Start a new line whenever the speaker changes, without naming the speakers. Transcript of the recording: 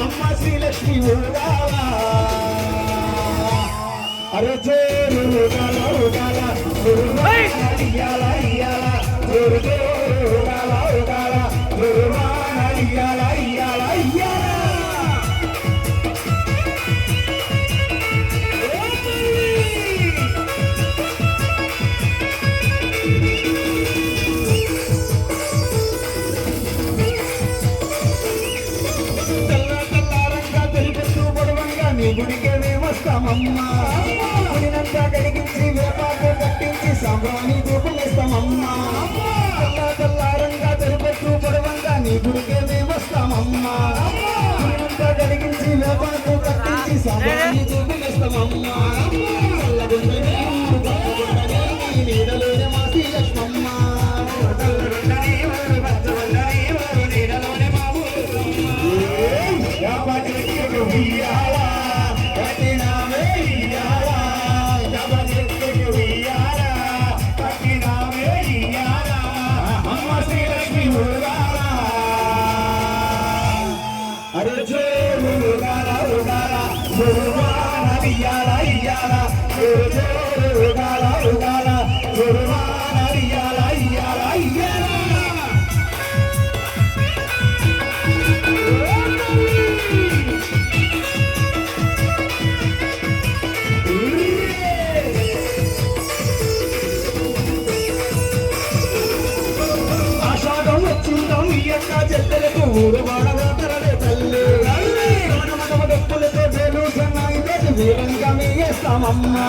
అమ్మ శ్రీలక్ష్మి అరే జోరు గుడికే మేమొస్తామమ్మా గుడినంతా కడిగించి వేపాకు కట్టించి సంభ్రాన్ని చూపునిస్తామమ్మా తెల్లారంగా తెలుపట్టు పొడవంగా నీ గుడికే మేమొస్తామమ్మా గుడినంతా కడిగించి వేపాకు కట్టించి సంభ్రాన్ని చూపునిస్తామమ్మా నీడలోనే మా శ్రీలక్ష్మమ్మ చెత్తలకు ఊరు వాడబోతరలే తల్లి డప్పులతో వీరంగా మీ చేస్తామమ్మా.